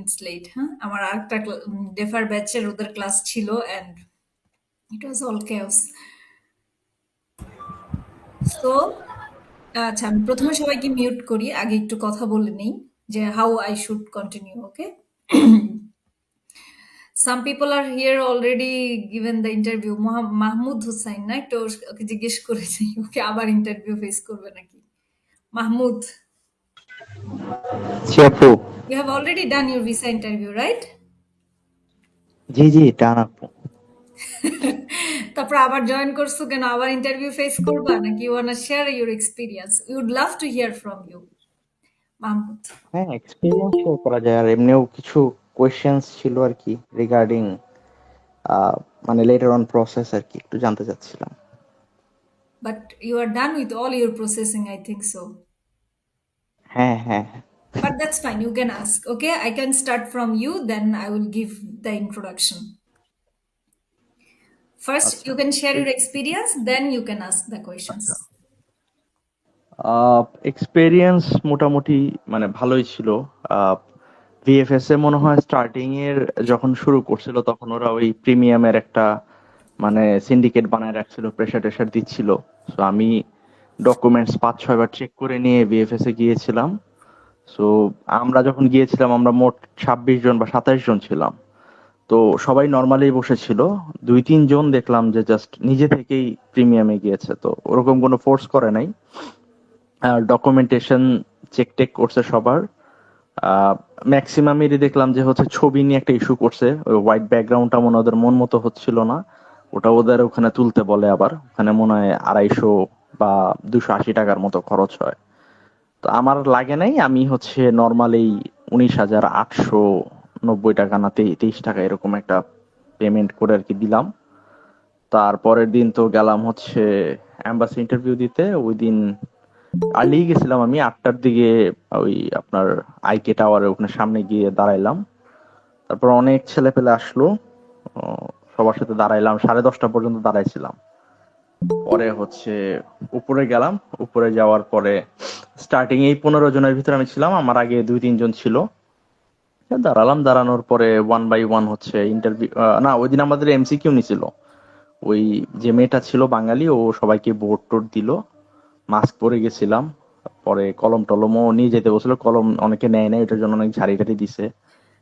minutes late. হ্যাঁ, আমার আরেকটা ডেফার ব্যাচের ওদের ক্লাস ছিল and it was all chaos. So আচ্ছা, আমি প্রথমে সবাইকে মিউট করি, আগে একটু কথা বলে নেই যে how I should continue, okay? Some people are here already given the interview. Mahmud Hussain না, একটু ওকে জিজ্ঞেস করেছি ওকে আবার ইন্টারভিউ ফেস করবে নাকি। মাহমুদ, জি আপু। you have already done your visa interview, right? জি জি ডান আপু। তারপর আবার জয়েন করছো কেন? আবার ইন্টারভিউ ফেস করবা নাকি? You wanna share your experience? We would love to hear from you, Mahmud. হ্যাঁ, এক্সপিরিয়েন্স শেয়ার করা যায়, আর এমনিও কিছু কোয়েশ্চেন্স ছিল আর কি রিগার্ডিং মানে লেটার অন প্রসেস আর কি একটু জানতে চাচ্ছিলাম। But you are done with all your processing, I think so. হ্যাঁ হ্যাঁ হ্যাঁ। But that's fine. You can ask. Okay, I can start from you, then I will give the introduction. First, আচ্ছা। you can share your experience, then you can ask the questions. আচ্ছা, experience মোটামুটি মানে ভালোই ছিল। VFS এ মনে হয় starting এর যখন শুরু করছিল তখন ওরা ওই প্রিমিয়ামের একটা মানে সিন্ডিকেট বানায় রাখছিল, প্রেসার টেসার দিচ্ছিল। তো আমি ডকুমেন্টস 5-6 বার চেক করে নিয়ে ভিএফএস এ গিয়েছিলাম। সো আমরা যখন গিয়েছিলাম আমরা মোট 26 জন বা 27 জন ছিলাম। তো সবাই নর্মালি বসেছিল। 2-3 জন দেখলাম যে জাস্ট নিজে থেকেই প্রিমিয়ামে গিয়েছে, তো ওরকম কোনো ফোর্স করে নাই। ডকুমেন্টেশন চেক টেক করছে সবার। ম্যাক্সিমামেরই দেখলাম যে হচ্ছে ছবি নিয়ে একটা ইস্যু করছে, ওই হোয়াইট ব্যাকগ্রাউন্ডটা মনে হয় ওদের মন মতো হচ্ছিল না, ওটা ওদের ওখানে তুলতে বলে। আবার ওখানে মনে হয় 250 বা 280 টাকার মতো খরচ হয়। তো আমার লাগে নাই, আমি হচ্ছে নর্মালি 19,890 টাকা না 23 টাকা এরকম একটা পেমেন্ট করে আর কি দিলাম। তারপরের দিন তো গেলাম হচ্ছে এম্বাসি ইন্টারভিউ দিতে। ওই দিন আর্লি গেছিলাম, আমি 8টার দিকে ওই আপনার আইকে টাওয়ারের ওখানে সামনে গিয়ে দাঁড়াইলাম। তারপর অনেক ছেলে পেলে আসলো, সবার সাথে দাঁড়াইলাম, 10:30 পর্যন্ত দাঁড়াইছিলাম। পরে হচ্ছে উপরে গেলাম। উপরে যাওয়ার পরে স্টার্টিং এই 15 জনের ভিতরে আমি ছিলাম, আমার আগে 2-3 জন ছিল। দাঁড়ালাম, দাঁড়ানোর পরে 1 বাই 1 হচ্ছে ইন্টারভিউ। না, ওই দিন আমাদের এমসিকিউ নিছিল। ওই যে মেয়েটা ছিল বাঙালি, ও সবাইকে বোর্ড টোড দিল। মাস্ক পরে গেছিলাম। পরে কলম টলমও নিয়ে যেতে বলছিল, কলম অনেকে নেয় না, এটার জন্য অনেক ঝাড়ি টাড়ি দিছে।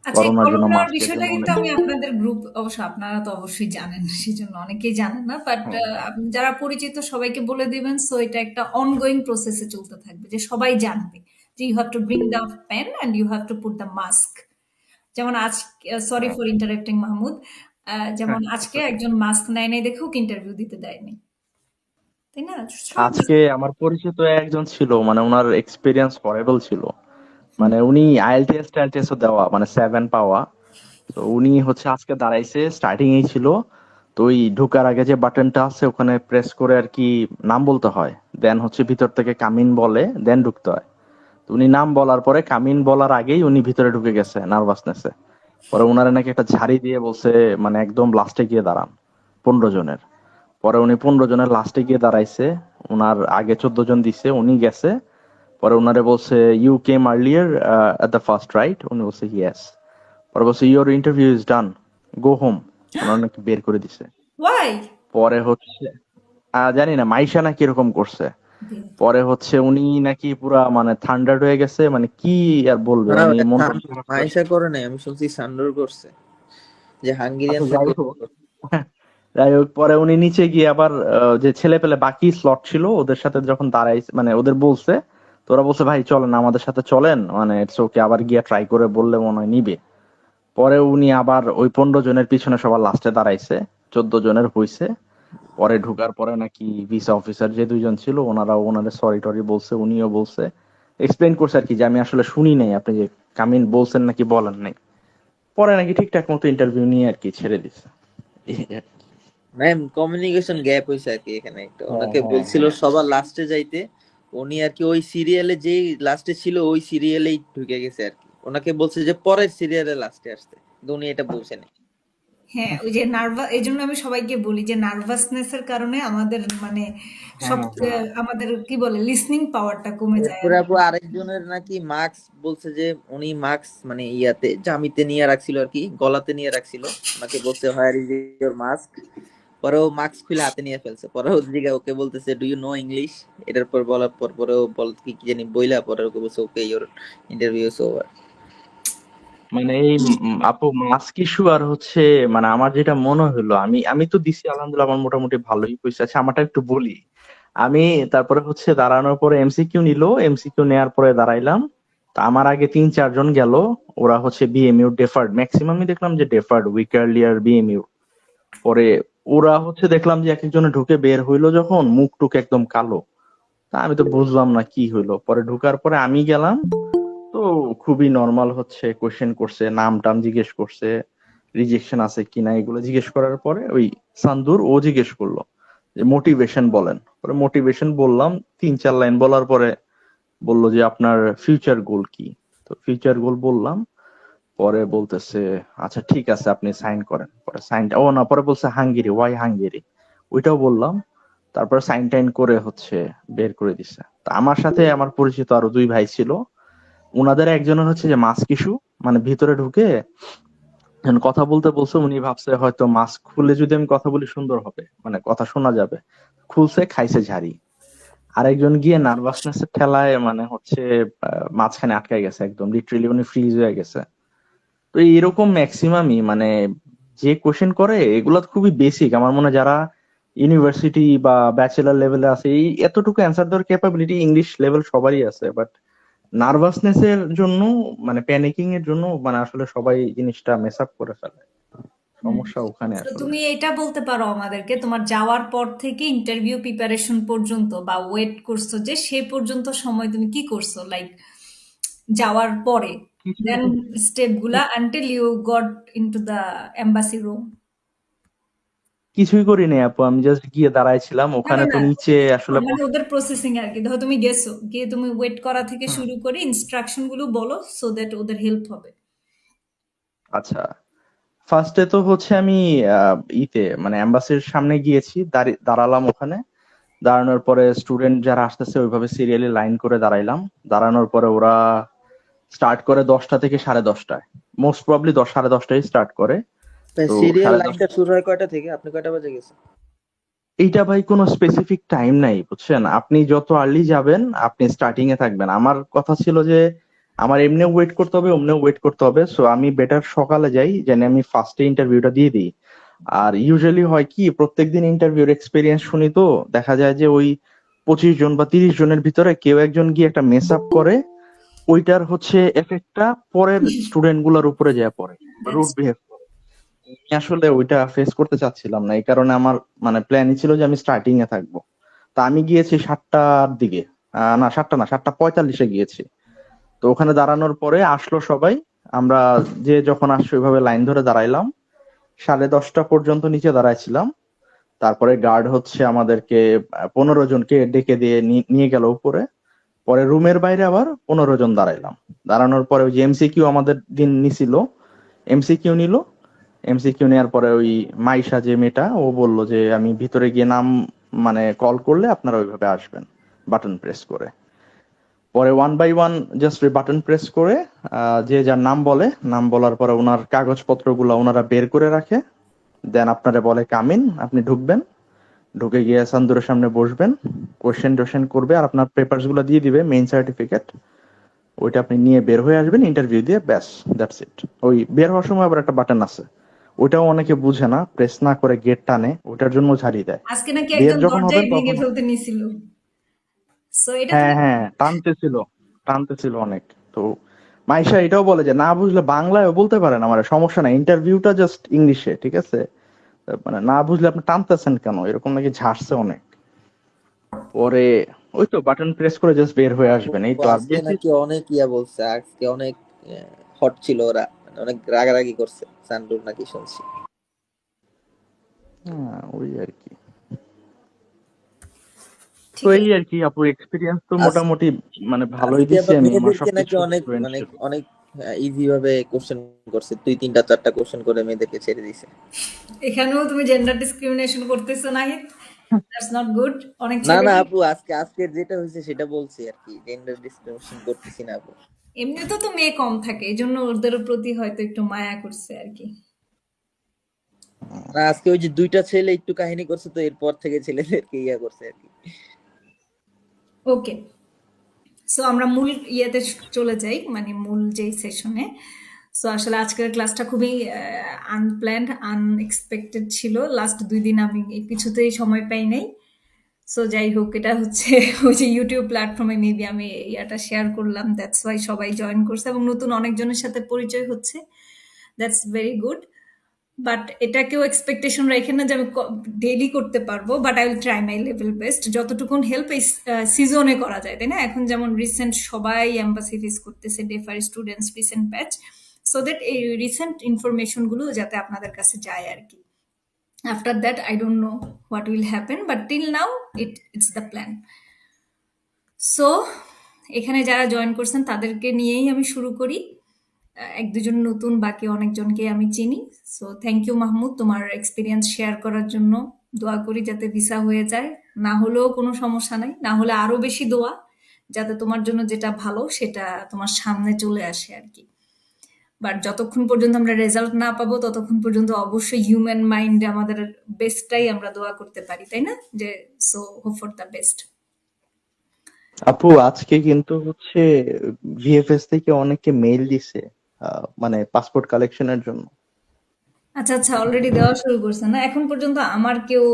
আচ্ছা, এই করোনার কলম জন্য নেওয়ার মাস্কের বিষয়টা জন্য কিন্তু অনেক। আমি আপনাদের গ্রুপ, অবশ্য আপনারা তো অবশ্যই জানেন, সেজন্য অনেকেই জানেন না, বাট হ্যাঁ হ্যাঁ যারা পরিচিত সবাইকে বলে দিবেন। সো এটা একটা অনগোয়িং প্রসেসে চলতে থাকবে, যে সবাই জানবে যে you have to bring the pen and you have to put the mask. যেমন আজ, সরি হ্যাঁ ফর ইন্টারাপ্টিং মাহমুদ, হ্যাঁ, যেমন it's আজকে okay. একজন মাস্ক নেয় নাই দেখে ওকে ইন্টারভিউ দিতে দেয়নি, তাই না? সব। আজকে আমার পরিচিত একজন ছিল, মানে ওনার এক্সপিরিয়েন্স হরেবল ছিল। হুম। মানে উনি আইএলটিএস টাইলটিএসও দেওয়া, মানে 7 পাওয়া। তো উনি হচ্ছে আজকে দাঁড়াইছে, স্টার্টিং এই ছিল। তো ওই ঢোকার আগে যে বাটনটা আছে ওখানে প্রেস করে আর কি নাম বলতে হয়, দেন হচ্ছে ভিতর থেকে কামিন বলে, দেন ঢুকতে হয়। তো উনি নাম বলার পরে কামিন বলার আগেই উনি ভিতরে ঢুকে গেছে নার্ভাসনেসে। পরে উনারে নাকি একটা ঝাড়ি দিয়ে বলছে মানে একদম লাস্টে গিয়ে দাঁড়ান 15 জনের। পরে উনি 15 জনের লাস্টে গিয়ে দাঁড়াইছে। উনার আগে 14 জন দিছে, উনি গেছে। পরে উনারে বলছে you came earlier at the first right, উনি বলছে ইয়েস। পরে বলছে your interview is done, go home. ওনার নাকি বের করে দিছে। ওয়াই? পরে হচ্ছে জানি না মাইশা নাকি এরকম করছে। পরে হচ্ছে উনি নাকি পুরা মানে থান্ডার্ড হয়ে গেছে, মানে কি আর বলবে, না উনি ভাই, মন টন খারাপ করে। মাইশা করে নাই, আমি শুনছি সান্ডোর করছে, যে আচ্ছা হাঙ্গেরিয়ানদের যাই গ্রুপ। হোক। যাই হোক, পরে উনি নিচে গিয়ে আবার যে ছেলে পেলে বাকি স্লট ছিল ওদের সাথে যখন দাঁড়াইছে, মানে ওদের বলছে, তো ওরা বলছে ভাই চলেন আমাদের সাথে চলেন, মানে ইটস ওকে, আবার গিয়ে ট্রাই করে বললে মনে হয় নিবে। পরে উনি আবার ওই 15 জনের পিছনে সবার লাস্টে দাঁড়াইছে, 14 জনের হইছে। পরে ঢোকার পরে নাকি ভিসা অফিসার যে 2 জন ছিল ওনারা ওনারে সরি টরি বলছে, উনিও বলছে, এক্সপ্লেইন করছে আর কি যে আমি আসলে শুনি নাই আপনি যে কামিন বলছেন নাকি বলেন নাই। পরে নাকি ঠিকঠাক মতো ইন্টারভিউ নিয়ে আর কি ছেড়ে দিছে। এই আর কি। ম্যাম, কমিউনিকেশন গ্যাপ হয়েছে আর কি এখানে একটা, হ্যাঁ ওনাকে হ্যাঁ বলছিল হ্যাঁ। সবার লাস্টে যাইতে, উনি আর কি ওই সিরিয়ালে যেই লাস্টে ছিল ওই সিরিয়ালেই ঢুকে গেছে আর কি, ওনাকে বলছে যে পরের সিরিয়ালে লাস্টে আসতে, কিন্তু উনি এটা বলছেন। হ্যাঁ, ওই যে এই জন্য আমি সবাইকে বলি যে নার্ভাসনেস এর কারণে আমাদের মানে হ্যাঁ, হ্যাঁ। আমাদের কি বলে লিসনিং পাওয়ারটা কমে যায় আর এরপরে কি। আপু আরেকজনের নাকি মাস্ক বলছে যে উনি মাস্ক মানে ইয়াতে জামিতে নিয়ে রাখছিল আর কি, গলাতে নিয়ে রাখছিল। ওনাকে বলছে হোয়ার ইজ ইওর মাস্ক, পরে ও মাস্ক খুলে হাতে নিয়ে ফেলছে। পরে ও দিকে ওকে বলতেছে ডু ইউ নো ইংলিশ, এটার পর বলার পর পরে ও বল কি কি জানি বইলা, পরে ওকে বলছে ওকে ইওর ইন্টারভিউ ইজ ওভার। মানে এই আপু মাস্ক ইস্যু আর হচ্ছে মানে আমার যেটা মনে হলো, আমি আমি তো দিছি আলহামদুলিল্লাহ, আমার মোটামুটি ভালোই হয়েছে। আচ্ছা আমারটা একটু বলি আমি। তারপরে হচ্ছে দাঁড়ানোর পরে এমসিকিউ নিল, এমসিকিউ নেওয়ার পরে দাঁড়াইলাম। তা আমার আগে 3-4 জন গেল, ওরা হচ্ছে বিএমইউ ডেফার্ড, ম্যাক্সিমামই দেখলাম যে ডেফার্ড উইক আর্লিয়ার বিএমইউ। পরে ওরা হচ্ছে দেখলাম যে এক একজনে ঢুকে বের হইলো যখন, মুখ টুক একদম কালো। তা আমি তো বুঝলাম না কি হইলো। পরে ঢুকার পরে আমি গেলাম, তো খুবই নর্মাল হচ্ছে কোশ্চেন করছে, নাম টাম জিজ্ঞেস করছে, রিজেকশন আছে কিনা এগুলো জিজ্ঞেস করার পরে ওই সান্দুর ও জিজ্ঞেস করলো যে মোটিভেশন বলেন। পরে মোটিভেশন বললাম, 3-4 লাইন বলার পরে বললো যে আপনার ফিউচার গোল কি। তো ফিউচার গোল বললাম। পরে বলতেছে আচ্ছা ঠিক আছে আপনি সাইন করেন। পরে সাইনটা ও না, পরে বলছে হাঙ্গেরি, ওয়াই হাঙ্গেরি, ওইটাও বললাম। তারপর সাইন টাইন করে হচ্ছে বের করে দিছে। তা আমার সাথে আমার পরিচিত আরো 2 ভাই ছিল, উনাদের একজনের হচ্ছে যে মাস্ক ইস্যু, মানে ভিতরে ঢুকে যখন কথা বলতে বলছে উনি ভাবছে হয়তো মাস্ক খুলে যদি আমি কথা বলি সুন্দর হবে, মানে কথা শোনা যাবে, খুলছে খাইছে ঝাড়ি। আরেকজন গিয়ে নার্ভাসনেস এর ঠেলায় মানে হচ্ছে মাঝখানে আটকায় গেছে, একদম লিটারেলি উনি ফ্রিজ হয়ে গেছে। তো এরকম ম্যাক্সিমামই মানে যে কোশ্চেন করে এগুলো তো খুবই বেসিক, আমার মনে হয় যারা ইউনিভার্সিটি বা ব্যাচেলার লেভেলে আছে এই এতটুকু অ্যান্সার দেওয়ার ক্যাপাবিলিটি ইংলিশ লেভেল সবারই আছে। বাট নার্ভাসনেস এর জন্য, মানে প্যানিকিং এর জন্য মানে আসলে সবাই জিনিসটা মেস আপ করে ফেলে। সমস্যা ওখানে তো আসলে। তুমি এটা বলতে পারো আমাদেরকে তোমার যাওয়ার পর থেকে ইন্টারভিউ প্রিপারেশন পর্যন্ত বা ওয়েট করছো যে সে পর্যন্ত সময় তুমি কি করছো, লাইক যাওয়ার পরে কিছুই দেন স্টেপ গুলা until you got into the embassy room. কিছুই করি নাই আপু, আমি জাস্ট গিয়ে দাঁড়াইছিলাম না ওখানে, না তো না, নিচে আসলে মানে ওদের প্রসেসিং আর কি, ধরো তুমি গেছো, গিয়ে তুমি ওয়েট করা থেকে হুম, শুরু করে ইনস্ট্রাকশন গুলো বলো সো দ্যাট ওদের হেল্প হবে। আচ্ছা ফার্স্টে তো হচ্ছে আমি মানে এম্বাসির সামনে গিয়েছি, দাঁড়ালাম ওখানে। দাঁড়ানোর পরে স্টুডেন্ট যারা আসতেছে ওইভাবে সিরিয়ালি লাইন করে দাঁড়াইলাম। দাঁড়ানোর পরে ওরা স্টার্ট করে 10টা থেকে 10:30টায়, মোস্ট প্রবাবলি 10, 10:30টায় স্টার্ট করে। তো সিরিয়াল সাড়ে লাইনটা দশটা শুরু হয় কয়টা থেকে, আপনি কয়টা বাজে গেছেন? এইটা ভাই কোনো স্পেসিফিক টাইম নাই বুঝছেন, আপনি যত আর্লি যাবেন আপনি স্টার্টিং এ থাকবেন। আমার কথা ছিল যে আমার এমনিও ওয়েট করতে হবে অমনিও ওয়েট করতে হবে, সো আমি বেটার সকালে যাই যেন আমি ফার্স্টে ইন্টারভিউটা দিয়ে দিই। আর ইউজুয়ালি হয় কি প্রত্যেকদিন ইন্টারভিউর এক্সপিরিয়েন্স শুনি, তো দেখা যায় যে ওই 25 জন বা 30 জনের ভিতরে কেউ একজন গিয়ে একটা মেস আপ করে, ওইটার হচ্ছে এফেক্টটা পরের স্টুডেন্ট গুলার উপরে যায় পড়ে, দ্যাটস রুড বিহেভ। আমি আসলে ওইটা ফেস করতে চাচ্ছিলাম না, এই কারণে আমার মানে প্ল্যানই ছিল যে আমি স্টার্টিং এ থাকবো। তা আমি গিয়েছি 7টার দিকে, না 7টা না, 7টা 45-এ গিয়েছি। তো ওখানে দাঁড়ানোর পরে আসলো সবাই, আমরা যে যখন আসছে ওইভাবে লাইন ধরে দাঁড়াইলাম। 10:30 পর্যন্ত নিচে দাঁড়াইছিলাম। তারপরে গার্ড হচ্ছে আমাদেরকে 15 জনকে ডেকে দিয়ে নিয়ে গেল উপরে। পরে রুমের বাইরে আবার 15 জন দাঁড়াইলাম। দাঁড়ানোর পরে ওই যে এমসিকিউ আমাদের দিন নিছিল, এমসিকিউ নিল। এমসিকিউ নেওয়ার পরে ওই মাইশা যে মেয়েটা ও বলল যে আমি ভিতরে গিয়ে নাম মানে কল করলে আপনারা ওইভাবে আসবেন বাটন প্রেস করে। পরে 1 বাই 1 জাস্ট ওই বাটন প্রেস করে যে যার নাম বলে, নাম বলার পরে ওনার কাগজপত্রগুলো ওনারা বের করে রাখে। দেন আপনারা বলে কামিন, আপনি ঢুকবেন। ঢুকে গিয়ে সান্দুরের সামনে বসবেন, কোশ্চেন টোশ্চেন করবে আর আপনার পেপারস গুলো দিয়ে দিবে, মেইন সার্টিফিকেট। ওইটা আপনি নিয়ে বের হয়ে আসবেন ইন্টারভিউ দিয়ে, ব্যাস, দ্যাটস ইট। ওই বের হওয়ার সময় আবার একটা বাটন আছে, ওটাও অনেকে বুঝে না, প্রেস না করে গেট টানে, ওটার জন্য ছাড়িয়ে দেয়। আজকে নাকি বের একজন যখন দরজাই হবেন ভেঙে তখন, ফেলতে নিছিল, সো এটা হ্যাঁ তুমি হ্যাঁ টানতেছিল, টানতেছিল অনেক। তো মাইশা এটাও বলে যে না বুঝলে বাংলায় বলতে পারেন, আমার সমস্যা নাই, ইন্টারভিউটা জাস্ট ইংলিশে, ঠিক আছে। মানে না বুঝলে আপনি টানতেছেন কেন, এরকম নাকি ঝাড়ছে অনেক। পরে ওই তো বাটন প্রেস করে জাস্ট বের হয়ে আসবেন, এই তো। আর আজকে বেশি, নাকি অনেক ইয়া বলছে, আজকে অনেক হট ছিল ওরা, মানে অনেক রাগারাগি করছে সান্ডুর নাকি শুনছি। হ্যাঁ ওই আর কি। তো ঠিক এই আছে। আর কি আপু, এক্সপিরিয়েন্স তো আজ মোটামুটি মানে ভালোই আজকে দিছি আবার আমি, আমার মেয়েদেরকে নাকি সবকিছু অনেক ফ্লুয়েন্ট মানে ছিল। অনেক ইজি ভাবে কোশ্চেন করছে, 2-3টা 4টা কোশ্চেন করে মেয়েদেরকে ছেড়ে দিছে। এখানেও তুমি জেন্ডার ডিসক্রিমিনেশন করতেছো নাহিদ, দ্যাটস নট গুড। অনেক না ছেলে না আপু, আজকে যেটা হয়েছে সেটা বলছি আর কি, জেন্ডার ডিসক্রিমিনেশন করতেছি না আপু। এমনিতেও তো মেয়ে কম থাকে, এই জন্য ওদের প্রতি হয়তো একটু মায়া করছে আর কি। না, আজকে ওই যে 2টা ছেলে একটু কাহিনী করছে, তো এরপর থেকে ছেলেদেরকে ইয়া করছে আর কি। ওকে, সো আমরা মূল ইয়েতে চলে যাই, মানে মূল যেই সেশনে। সো আসলে আজকের ক্লাসটা খুবই আনপ্ল্যান্ড, আনএক্সপেক্টেড ছিল। লাস্ট 2 দিন আমি কিছুতেই সময় পাই নাই। সো যাই হোক, এটা হচ্ছে ওই যে ইউটিউব প্ল্যাটফর্মে মেবি আমি ইয়াটা শেয়ার করলাম, দ্যাটস ওয়াই সবাই জয়েন করছে এবং নতুন অনেকজনের সাথে পরিচয় হচ্ছে, দ্যাটস ভেরি গুড। বাট এটাকেও এক্সপেকটেশন রাখে না যে আমি ডেইলি করতে পারবো, but I will try my level best, যতটুকুন হেল্প এই সিজনে করা যায়, তাই না? এখন যেমন রিসেন্ট সবাই এম্বাসি ফেস করতেছে, defer students recent batch, so that এই রিসেন্ট ইনফরমেশন গুলো যাতে আপনাদের কাছে যায় আর কি। After that I don't know what will happen, but till now it's the plan. So এখানে যারা জয়েন করছেন তাদেরকে নিয়েই আমি শুরু করি। এক দুজন নতুন, বাকি অনেকজনকে আমি চিনি। সো থ্যাংক ইউ মাহমুদ, তোমার এক্সপিরিয়েন্স শেয়ার করার জন্য। দোয়া করি যাতে ভিসা হয়ে যায়, না হলেও কোনো সমস্যা নাই, না হলে আরো বেশি দোয়া যাতে তোমার জন্য যেটা ভালো সেটা তোমার সামনে চলে আসে আর কি। বাট যতক্ষণ পর্যন্ত আমরা রেজাল্ট না পাবো ততক্ষণ পর্যন্ত অবশ্যই হিউম্যান মাইন্ডে আমাদের বেস্টটাই আমরা দোয়া করতে পারি, তাই না? যে so hope for the best. আপু আজকে কিন্তু হচ্ছে ভিএফএস থেকে অনেকে মেইল দিছে, মানে পাসপোর্ট কালেকশনের জন্য। আচ্ছা আচ্ছা, অলরেডি দেওয়া শুরু করছে না? এখন পর্যন্ত আমার কেউ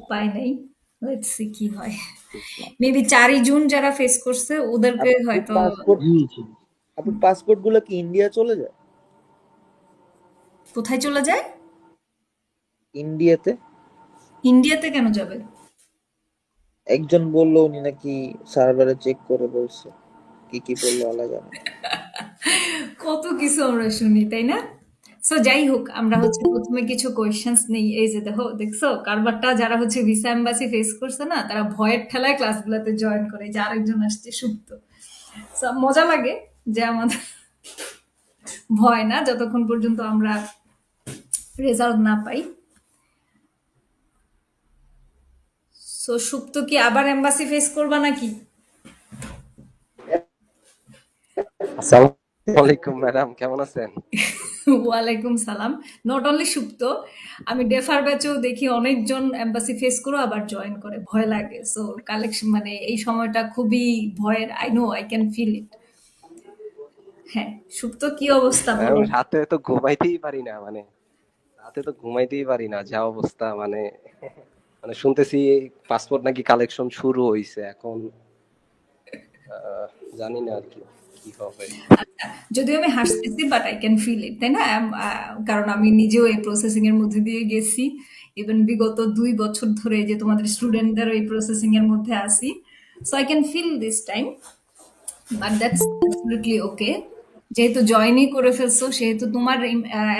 পায় নাই। লেটস সি কি হয়। মেবি 4ই জুন যারা ফেস করছে ওদেরকে আপু হয়তো। পাসপোর্ট জি জি। আপু পাসপোর্ট গুলো কি ইন্ডিয়া চলে যায়? কোথায় চলে যায়? ইন্ডিয়াতে ইন্ডিয়াতে কেন যাবে? একজন বললো উনি নাকি সার্ভারে চেক করে বলছে, কি কি বললো আল্লাহ জানে। কত কিছু আমরা শুনি, তাই না? সো যাই হোক, আমরা হচ্ছে প্রথমে কিছু কোয়েশ্চেন্স নেই। এই যে দেখো, দেখছো কারবারটা, যারা হচ্ছে ভিসা এম্বাসি ফেস করছে না তারা ভয়ের ঠেলায় ক্লাসগুলোতে জয়েন করে, যে আরেকজন আসছে সুপ্ত। So, মজা লাগে যে আমাদের ভয় না যতক্ষণ পর্যন্ত আমরা রেজাল্ট না পাই। সো সুপ্ত কি আবার এম্বাসি ফেস করবা নাকি? আসসালামু আলাইকুম ম্যাডাম, কেমন আছেন? ওয়ালাইকুম সালাম। নট অনলি সুপ্ত, আমি ডেফার ব্যাচেও দেখি অনেকজন এম্বাসি ফেস করে আবার জয়েন করে, ভয় লাগে। সো কালেকশন মানে এই সময়টা খুবই ভয়ের, I know, I can feel it. হ্যাঁ, সুপ্ত কি অবস্থা ম্যাডাম বলো? রাতে তো ঘুমাইতেই পারি না, মানে রাতে তো ঘুমাইতেই পারি না, যা অবস্থা। মানে মানে শুনতেছি পাসপোর্ট নাকি কালেকশন শুরু হইছে এখন। আহ, জানি না আর কি কি হবে। যদিও আমি হাসতেছি, but I can feel it, তাই না? কারণ আমি নিজেও এই প্রসেসিং এর মধ্যে দিয়ে গেছি। ইভেন বিগত 2 বছর ধরে যে তোমাদের স্টুডেন্টদের এই প্রসেসিং এর মধ্যে আছি, so I can feel this time, but that's absolutely okay. যেহেতু জয়েনই করে ফেলছো সেহেতু তোমার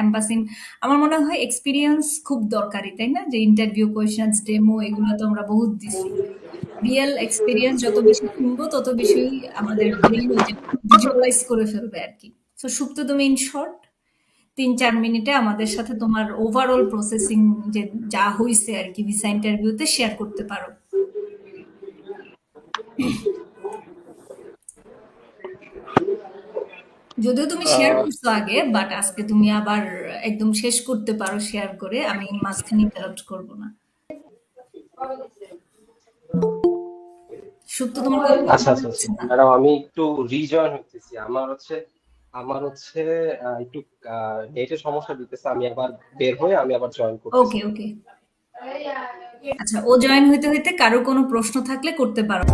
এম্বাসি, আমার মনে হয় এক্সপিরিয়েন্স খুব দরকারি, তাই না? যে ইন্টারভিউ কোয়েশ্চেন্স ডেমো এগুলো তো আমরা বহুত দিছি। রিয়েল এক্সপিরিয়েন্স যত বেশি শুনবো তত বেশি আমাদের ব্রেন ভিজুয়ালাইজ করে ফেলবে আর কি। তো সুপ্ত, তুমি ইন শর্ট 3-4 মিনিটে আমাদের সাথে তোমার ওভারঅল প্রসেসিং যে যা হয়েছে আর কি ভিসা ইন্টারভিউতে শেয়ার করতে পারো। যদিও তুমি শেয়ার আহ, করছো আগে, বাট আজকে তুমি আবার একদম শেষ করতে পারো শেয়ার করে, আমি মাঝখানে ইন্টারাপ্ট করবো না। সুপ্ত, তোমার কথা আচ্ছা শোনা আচ্ছা আচ্ছা যাচ্ছে না। ম্যাডাম, আমি একটু রিজয়েন হইতেছি। আমার হচ্ছে একটু নেটের সমস্যা দিতেছে। আমি আবার বের হয়ে আমি আবার জয়েন করতেছি। ওকে ওকে, আচ্ছা, ও জয়েন হইতে হইতে কারো কোনো প্রশ্ন থাকলে করতে পারো।